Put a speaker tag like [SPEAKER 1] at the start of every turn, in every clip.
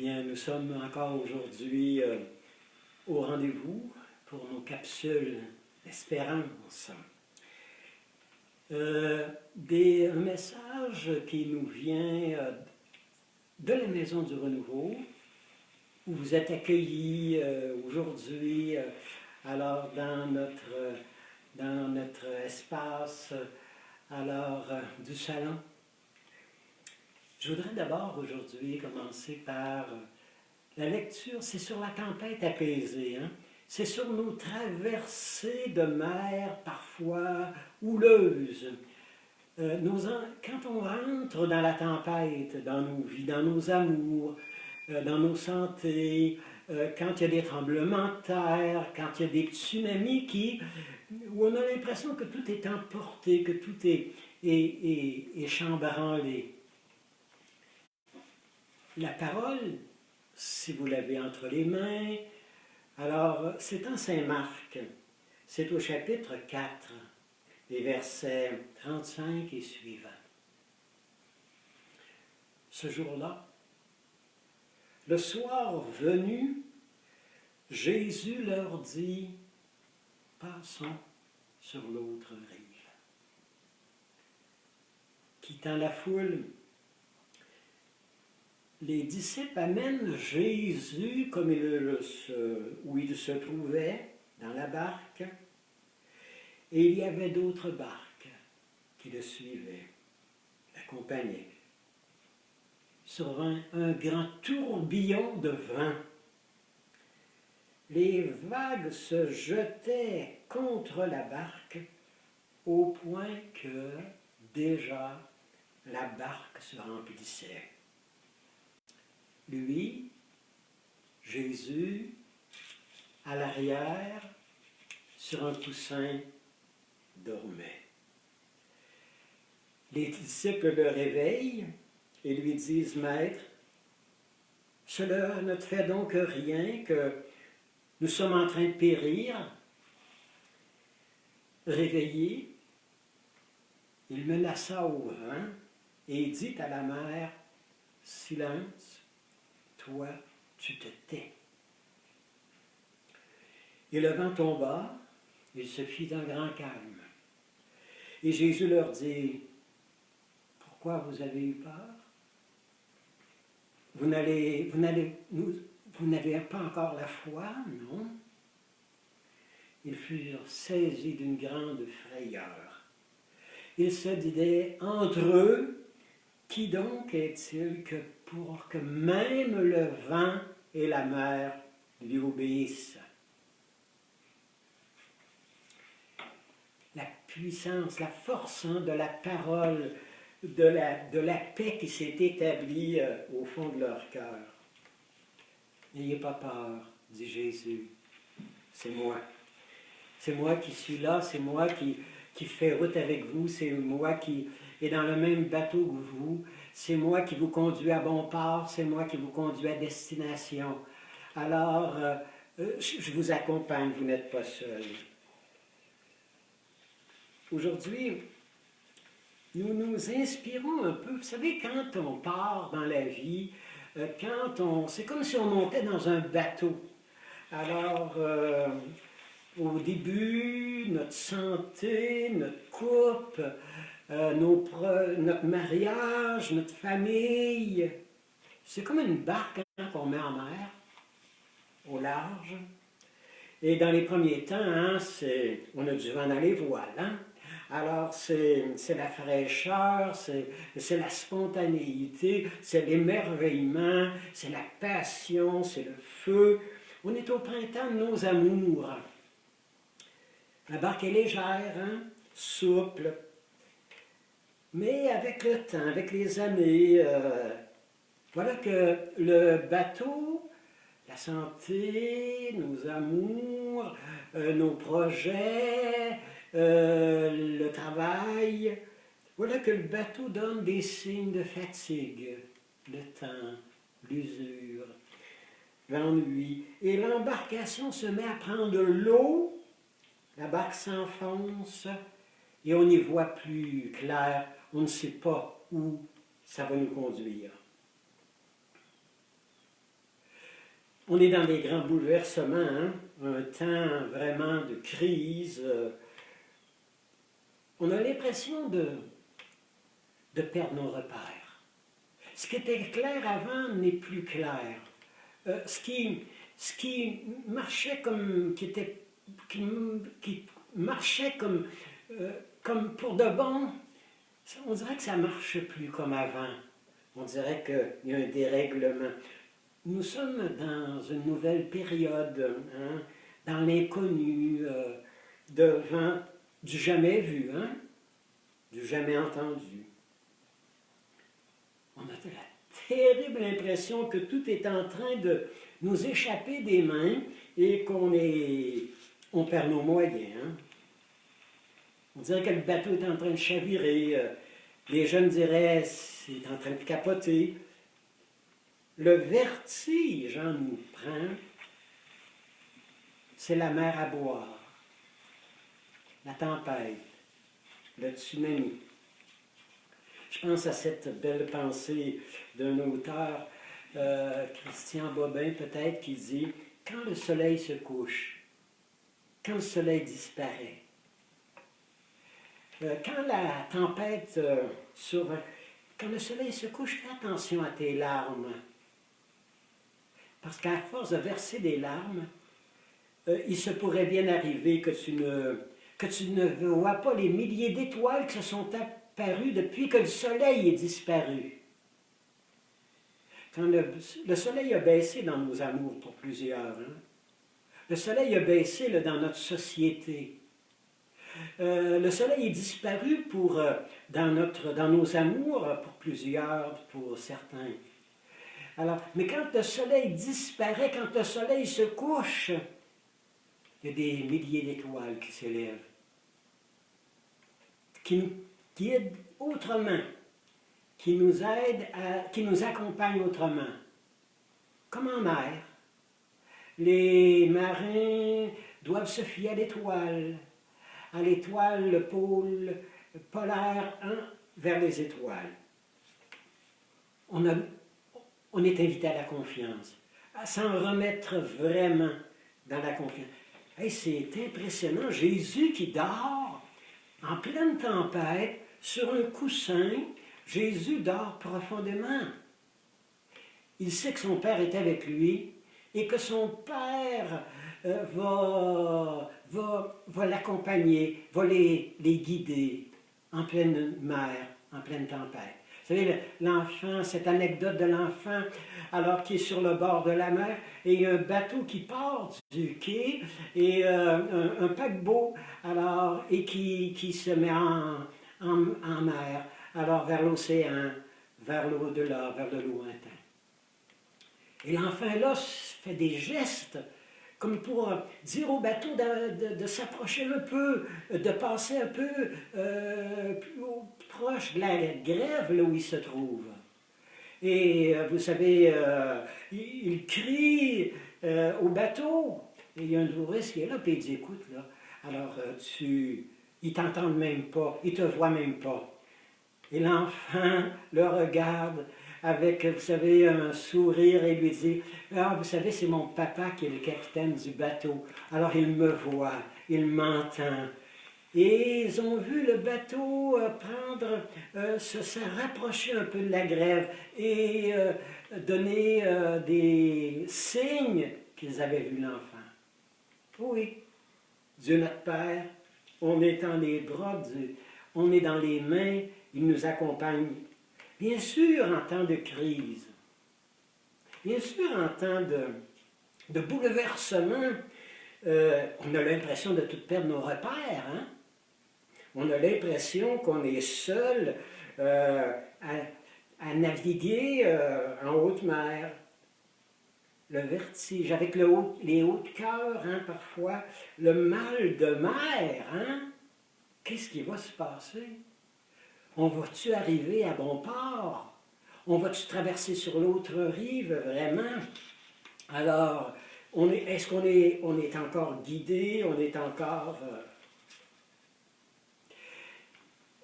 [SPEAKER 1] Bien, nous sommes encore aujourd'hui au rendez-vous pour nos capsules d'espérance. Un message qui nous vient de la Maison du Renouveau, où vous êtes accueillis aujourd'hui alors dans notre espace du salon. Je voudrais d'abord aujourd'hui commencer par la lecture. C'est sur la tempête apaisée, hein? C'est sur nos traversées de mer parfois houleuses. Quand on rentre dans la tempête, dans nos vies, dans nos amours, dans nos santé, quand il y a des tremblements de terre, quand il y a des tsunamis où on a l'impression que tout est emporté, que tout est chambranlé. La parole, si vous l'avez entre les mains, alors c'est en Saint Marc, c'est au chapitre 4, les versets 35 et suivants. Ce jour-là, le soir venu, Jésus leur dit, « Passons sur l'autre rive. » Quittant la foule, les disciples amènent Jésus comme où il se trouvait, dans la barque, et il y avait d'autres barques qui le suivaient, l'accompagnaient. Survint un grand tourbillon de vent. Les vagues se jetaient contre la barque au point que déjà la barque se remplissait. Lui, Jésus, à l'arrière, sur un coussin, dormait. Les disciples le réveillent et lui disent, « Maître, cela ne te fait donc rien que nous sommes en train de périr. » Réveillé, il menaça au vent et dit à la mer, « Silence, toi, tu te tais. » Et le vent tomba, il se fit un grand calme. Et Jésus leur dit, « Pourquoi vous avez eu peur? Vous n'avez pas encore la foi, non? » Ils furent saisis d'une grande frayeur. Ils se disaient entre eux, « Qui donc est-il que pour que même le vent et la mer lui obéissent? » La puissance, la force de la parole, de la paix qui s'est établie au fond de leur cœur. « N'ayez pas peur, dit Jésus, c'est moi. C'est moi qui suis là, c'est moi qui fais route avec vous, c'est moi qui est dans le même bateau que vous, c'est moi qui vous conduis à bon port, c'est moi qui vous conduis à destination. Alors, je vous accompagne, vous n'êtes pas seul. » Aujourd'hui, nous nous inspirons un peu. Vous savez, quand on part dans la vie, c'est comme si on montait dans un bateau. Alors, au début, notre santé, notre couple, notre mariage, notre famille, c'est comme une barque qu'on met en mer, au large. Et dans les premiers temps, on a du vent dans les voiles. Hein? Alors, c'est la fraîcheur, c'est la spontanéité, c'est l'émerveillement, c'est la passion, c'est le feu. On est au printemps de nos amours. La barque est légère, hein? Souple. Mais avec le temps, avec les années, voilà que le bateau, la santé, nos amours, nos projets, le travail, voilà que le bateau donne des signes de fatigue, le temps, l'usure, l'ennui. Et l'embarcation se met à prendre de l'eau, la barque s'enfonce et on n'y voit plus clair, on ne sait pas où ça va nous conduire. On est dans des grands bouleversements, hein? Un temps vraiment de crise. On a l'impression de perdre nos repères. Ce qui était clair avant n'est plus clair. Ce qui marchait comme, qui marchait comme pour de bon, on dirait que ça ne marche plus comme avant. On dirait qu'il y a un dérèglement. Nous sommes dans une nouvelle période, hein, dans l'inconnu, devant du jamais vu, hein, du jamais entendu. On a de la terrible impression que tout est en train de nous échapper des mains et on perd nos moyens. Hein. On dirait que le bateau est en train de chavirer. Les jeunes diraient c'est en train de capoter. Le vertige nous prend, c'est la mer à boire, la tempête, le tsunami. Je pense à cette belle pensée d'un auteur, Christian Bobin peut-être, qui dit « Quand le soleil se couche, quand le soleil disparaît, quand la tempête survient, quand le soleil se couche, fais attention à tes larmes. Parce qu'à force de verser des larmes, il se pourrait bien arriver que tu ne vois pas les milliers d'étoiles qui se sont apparues depuis que le soleil est disparu. Quand le soleil a baissé dans nos amours pour plusieurs, hein? Le soleil a baissé là, dans notre société. Le soleil est disparu dans nos amours pour plusieurs, pour certains. Alors, mais quand le soleil disparaît, quand le soleil se couche, il y a des milliers d'étoiles qui s'élèvent, qui aident autrement, qui nous aident, qui nous accompagnent autrement. Comme en mer, les marins doivent se fier à l'étoile, le pôle polaire, vers les étoiles. On est invité à la confiance, à s'en remettre vraiment dans la confiance. Hey, c'est impressionnant, Jésus qui dort en pleine tempête, sur un coussin, Jésus dort profondément. Il sait que son Père est avec lui et que son Père va l'accompagner, va les guider en pleine mer, en pleine tempête. Vous savez, l'enfant, cette anecdote de l'enfant, alors qu'il est sur le bord de la mer, et il y a un bateau qui part du quai, et un paquebot, alors, et qui se met en mer, alors vers l'océan, vers l'au-delà, vers le lointain. Et l'enfant, là, fait des gestes, comme pour dire au bateau de s'approcher un peu, de passer un peu plus proche de la grève là où il se trouve. Et vous savez, il crie au bateau, et il y a un touriste qui est là, puis il dit, écoute, là, alors ils t'entendent même pas, ils te voient même pas. Et l'enfant le regarde avec, vous savez, un sourire et lui dit « Ah, vous savez, c'est mon papa qui est le capitaine du bateau. Alors il me voit, il m'entend. » Et ils ont vu le bateau se rapprocher un peu de la grève et donner des signes qu'ils avaient vu l'enfant. Oui, Dieu notre Père, on est dans les bras, on est dans les mains, il nous accompagne. Bien sûr, en temps de crise, bien sûr, en temps de bouleversement, on a l'impression de tout perdre nos repères. Hein? On a l'impression qu'on est seul à naviguer en haute mer. Le vertige, avec les hauts de cœur, hein, parfois, le mal de mer. Hein? Qu'est-ce qui va se passer? On va-tu arriver à bon port? On va-tu traverser sur l'autre rive, vraiment? Alors, est-ce qu'on est encore guidé? On est encore...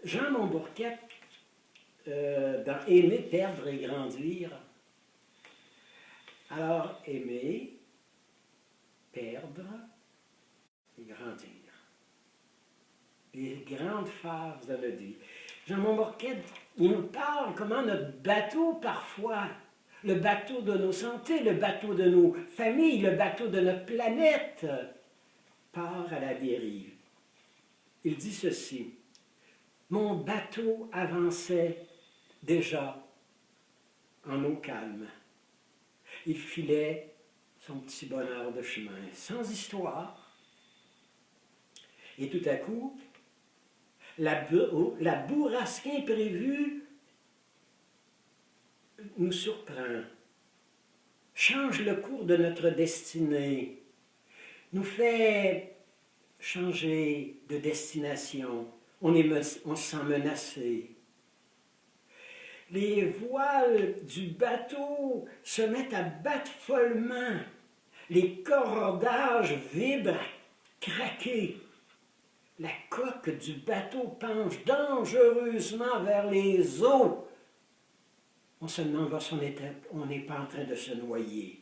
[SPEAKER 1] Jean Montbourquette, dans Aimer, perdre et grandir. Alors, aimer, perdre et grandir. Les grandes phases de notre vie. Jean Montmorquette, il nous parle comment notre bateau, parfois, le bateau de nos santé, le bateau de nos familles, le bateau de notre planète, part à la dérive. Il dit ceci: mon bateau avançait déjà en eau calme. Il filait son petit bonheur de chemin, sans histoire. Et tout à coup, la bourrasque imprévue nous surprend, change le cours de notre destinée, nous fait changer de destination. On se sent menacé. Les voiles du bateau se mettent à battre follement. Les cordages vibrent à craquer. La coque du bateau penche dangereusement vers les eaux. On se demande si on n'est pas en train de se noyer.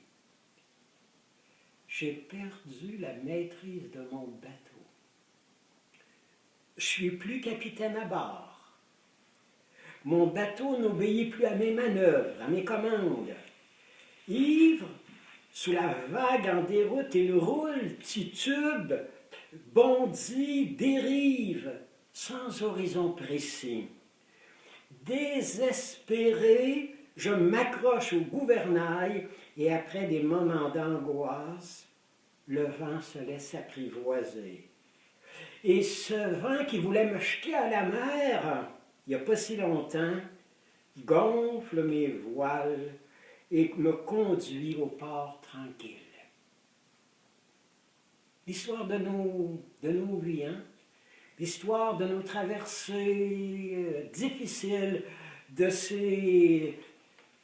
[SPEAKER 1] J'ai perdu la maîtrise de mon bateau. Je suis plus capitaine à bord. Mon bateau n'obéit plus à mes manœuvres, à mes commandes. Ivre, sous la vague en déroute, il roule, titube, bondit, dérive, sans horizon précis. Désespéré, je m'accroche au gouvernail et après des moments d'angoisse, le vent se laisse apprivoiser. Et ce vent qui voulait me jeter à la mer, il n'y a pas si longtemps, gonfle mes voiles et me conduit au port tranquille. L'histoire de nos vies, hein? L'histoire de nos traversées difficiles, de ces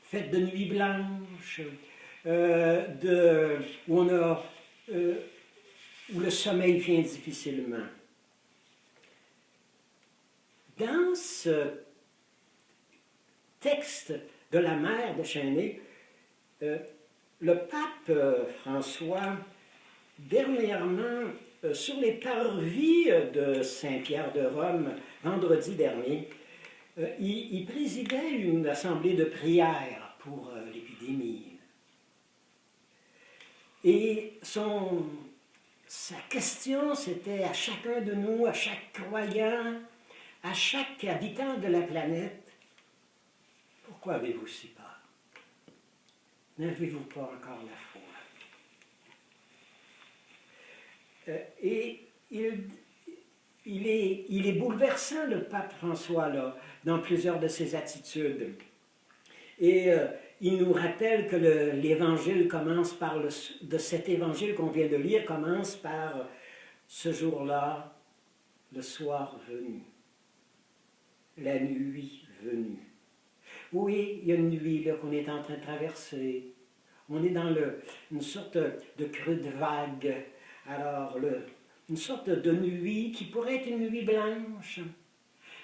[SPEAKER 1] fêtes de nuit blanche, où le sommeil vient difficilement. Dans ce texte de la mère de Chênay, le pape François, dernièrement, sur les parvis de Saint-Pierre de Rome, vendredi dernier, il présidait une assemblée de prière pour l'épidémie. Et sa question, c'était à chacun de nous, à chaque croyant, à chaque habitant de la planète: pourquoi avez-vous si peur? N'avez-vous pas encore la foi? Et il est bouleversant, le pape François, là, dans plusieurs de ses attitudes. Et il nous rappelle que l'évangile commence par de cet évangile qu'on vient de lire, commence par ce jour-là, le soir venu, la nuit venue. Oui, il y a une nuit là qu'on est en train de traverser. On est dans une sorte de creux de vague. Alors, une sorte de nuit qui pourrait être une nuit blanche.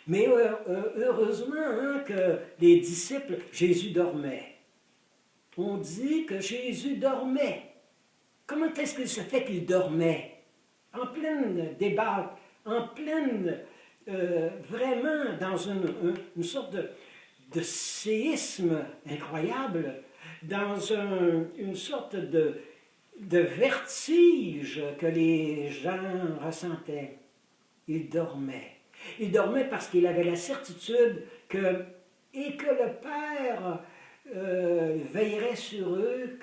[SPEAKER 1] Mais heureusement hein, que les disciples, Jésus dormait. On dit que Jésus dormait. Comment est-ce qu'il se fait qu'il dormait? En pleine débâcle, en pleine, vraiment dans une sorte de séisme incroyable, dans une sorte de vertige que les gens ressentaient. Il dormait. Il dormait parce qu'il avait la certitude que le Père veillerait sur eux,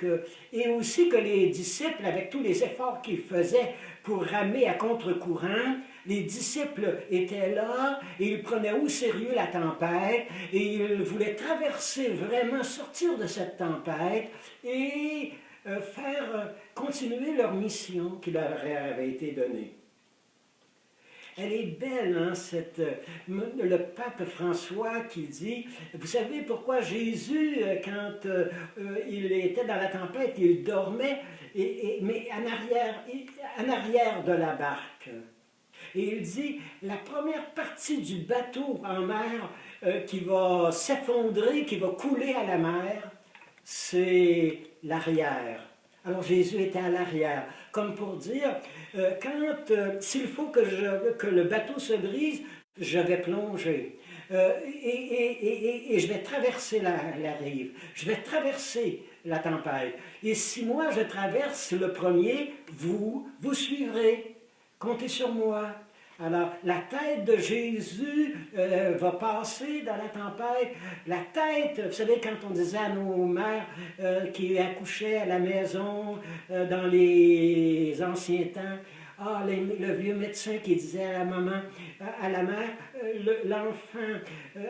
[SPEAKER 1] et aussi que les disciples, avec tous les efforts qu'ils faisaient pour ramer à contre-courant, les disciples étaient là et ils prenaient au sérieux la tempête et ils voulaient traverser, vraiment sortir de cette tempête et faire continuer leur mission qui leur avait été donnée. Elle est belle, hein, le pape François qui dit, vous savez pourquoi Jésus, quand il était dans la tempête, il dormait, mais en arrière de la barque. Et il dit, la première partie du bateau en mer qui va s'effondrer, qui va couler à la mer, c'est l'arrière. Alors Jésus était à l'arrière, comme pour dire, s'il faut que le bateau se brise, je vais plonger. Et je vais traverser la rive, je vais traverser la tempête. Et si moi je traverse le premier, vous suivrez. Comptez sur moi. Alors, la tête de Jésus va passer dans la tempête. La tête, vous savez, quand on disait à nos mères qui accouchaient à la maison dans les anciens temps, le vieux médecin qui disait à la maman, à la mère, l'enfant,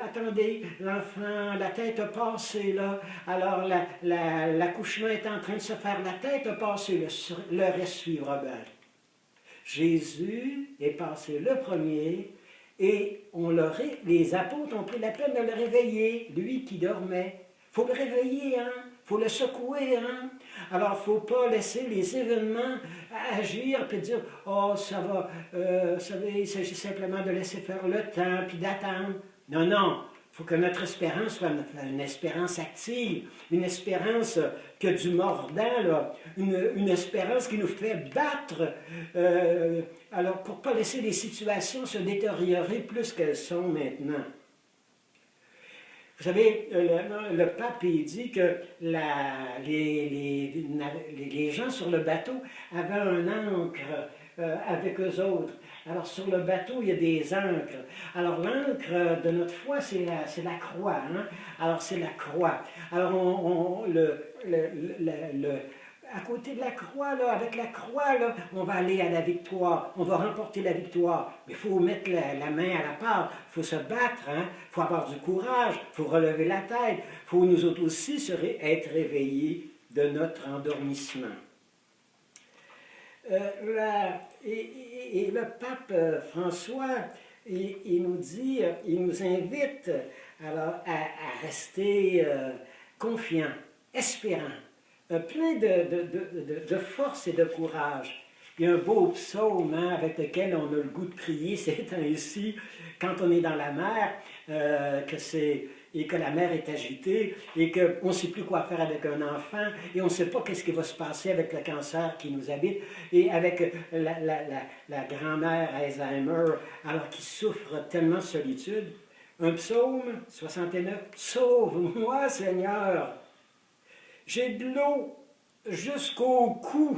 [SPEAKER 1] attendez, l'enfant, la tête a passé là, alors l'accouchement est en train de se faire, la tête a passé, le reste suivra bien. Jésus est passé le premier et les apôtres ont pris la peine de le réveiller, lui qui dormait. Il faut le réveiller, hein? Il faut le secouer, hein? Alors, il ne faut pas laisser les événements agir et dire « Oh, ça va, vous savez, il s'agit simplement de laisser faire le temps puis d'attendre. » Non, non, il faut que notre espérance soit une espérance active, une espérance qui a du mordant, là, une espérance qui nous fait battre, alors pour ne pas laisser les situations se détériorer plus qu'elles sont maintenant. Vous savez, le pape il dit que les gens sur le bateau avaient un ancre avec eux autres. Alors, sur le bateau, il y a des ancres. Alors, l'ancre de notre foi, c'est la croix. Hein? Alors, c'est la croix. Alors, à côté de la croix, là, avec la croix, là, on va aller à la victoire. On va remporter la victoire. Mais il faut mettre la main à la pâte. Il faut se battre. Il faut avoir du courage. Il faut relever la tête. Il faut nous autres aussi être réveillés de notre endormissement. Et le pape François, il nous dit, il nous invite alors, à rester confiants, espérants, plein de force et de courage. Il y a un beau psaume avec lequel on a le goût de prier ces temps-ci, quand on est dans la mer, et que la mer est agitée, et qu'on ne sait plus quoi faire avec un enfant, et on ne sait pas qu'est-ce qui va se passer avec le cancer qui nous habite, et avec la grand-mère Alzheimer, alors qui souffre tellement de solitude. Un psaume 69, « Sauve-moi, Seigneur! J'ai de l'eau jusqu'au cou.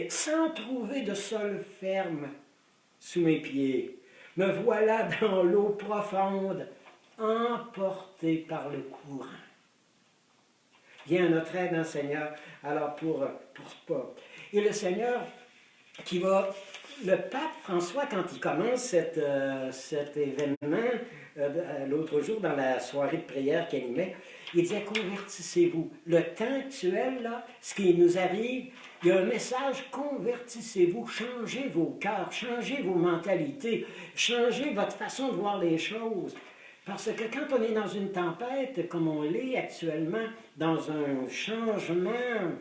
[SPEAKER 1] Sans trouver de sol ferme sous mes pieds. Me voilà dans l'eau profonde, emporté par le courant. » Viens à notre aide, hein, Seigneur, alors pour pas. Et le Seigneur le pape François, quand il commence cet événement, l'autre jour dans la soirée de prière qu'il animait, il disait « Convertissez-vous ». Le temps actuel, là, ce qui nous arrive, il y a un message « Convertissez-vous », changez vos cœurs, changez vos mentalités, changez votre façon de voir les choses. Parce que quand on est dans une tempête, comme on l'est actuellement, dans un changement,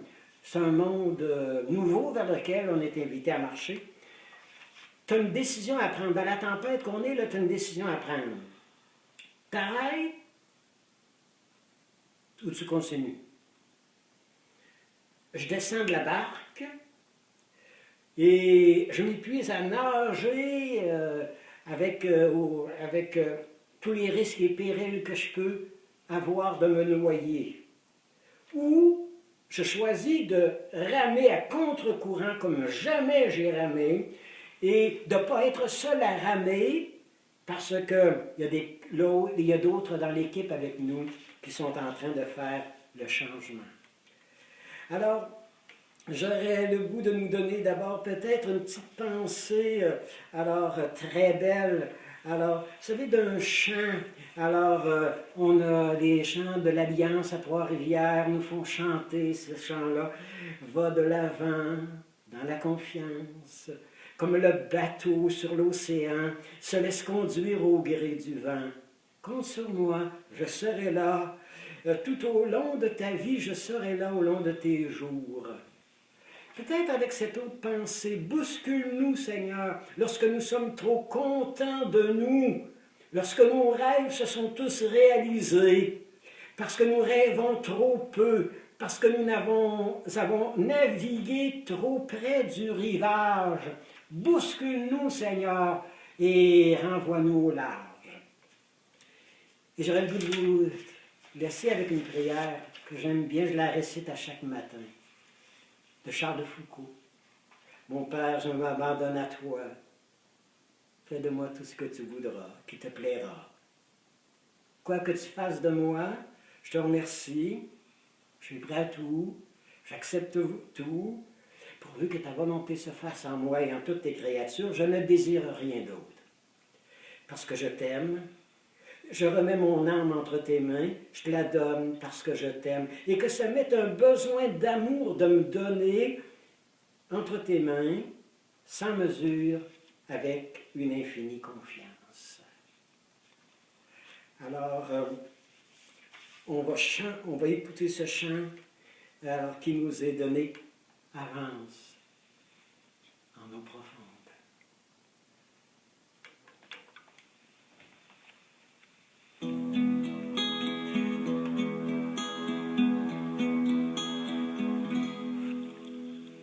[SPEAKER 1] c'est un monde nouveau vers lequel on est invité à marcher, tu as une décision à prendre. Dans la tempête qu'on est, là, tu as une décision à prendre. T'arrêtes ou tu continues? Je descends de la barque et je m'épuise à nager avec tous les risques et périls que je peux avoir de me noyer. Ou je choisis de ramer à contre-courant comme jamais j'ai ramé et de ne pas être seul à ramer parce qu'il y a d'autres dans l'équipe avec nous qui sont en train de faire le changement. Alors, j'aurais le goût de nous donner d'abord peut-être une petite pensée, très belle. Alors, vous savez, d'un chant, on a les chants de l'Alliance à Trois-Rivières, nous font chanter ce chant-là. Va de l'avant, dans la confiance, comme le bateau sur l'océan se laisse conduire au gré du vent. Compte sur moi, je serai là. Tout au long de ta vie, je serai là au long de tes jours. Peut-être avec cette autre pensée, bouscule-nous, Seigneur, lorsque nous sommes trop contents de nous, lorsque nos rêves se sont tous réalisés, parce que nous rêvons trop peu, parce que nous avons navigué trop près du rivage. Bouscule-nous, Seigneur, et renvoie-nous au large. Et j'aurais le goût de vous laisser avec une prière que j'aime bien, je la récite à chaque matin, de Charles de Foucault. Mon Père, je m'abandonne à toi. Fais de moi tout ce que tu voudras, qui te plaira. Quoi que tu fasses de moi, je te remercie. Je suis prêt à tout. J'accepte tout. Pourvu que ta volonté se fasse en moi et en toutes tes créatures, je ne désire rien d'autre. Parce que je t'aime, je remets mon âme entre tes mains, je te la donne parce que je t'aime. Et que ça mette un besoin d'amour de me donner entre tes mains, sans mesure, avec une infinie confiance. Alors, on va écouter ce chant qui nous est donné. Avance en eau profonde.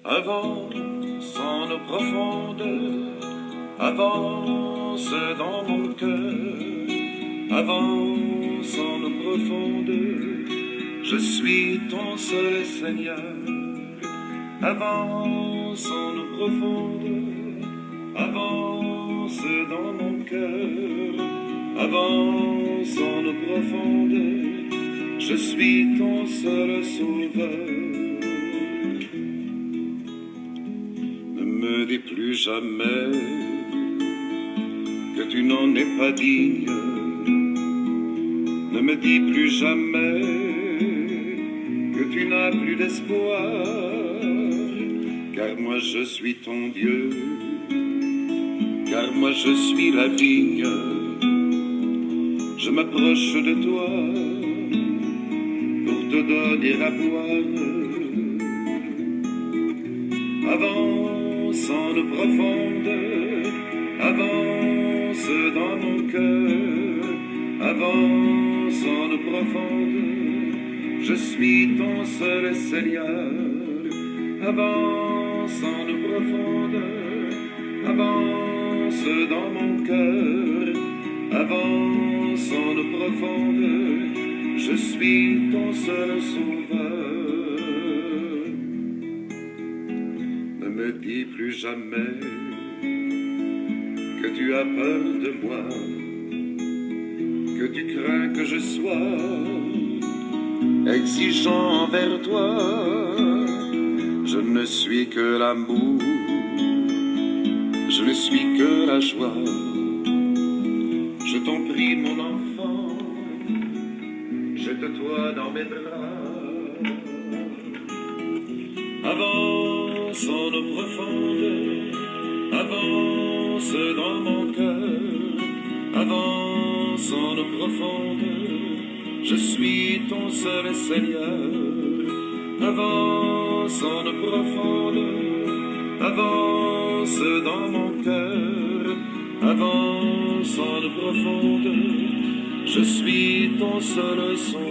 [SPEAKER 2] Avance en eau profonde, avance dans mon cœur, avance en eau profonde, je suis ton seul Seigneur. Avance en eau profonde, avance dans mon cœur, avance en eau profonde, je suis ton seul sauveur. Ne me dis plus jamais que tu n'en es pas digne, ne me dis plus jamais que tu n'as plus d'espoir. Car moi je suis ton Dieu, car moi je suis la vigne. Je m'approche de toi pour te donner à boire. Avance en eau profonde, avance dans mon cœur, avance en eau profonde, je suis ton seul Seigneur. Avance en eau profonde, avance dans mon cœur, avance en eau profonde, je suis ton seul sauveur. Ne me dis plus jamais que tu as peur de moi, que tu crains que je sois exigeant envers toi. Je ne suis que l'amour, je ne suis que la joie. Je t'en prie, mon enfant, jette-toi dans mes bras. Avance en eau profonde, avance dans mon cœur, avance en eau profonde, je suis ton seul Seigneur. Avance en eau profonde, avance dans mon cœur, avance en eau profonde, je suis ton seul sauveur.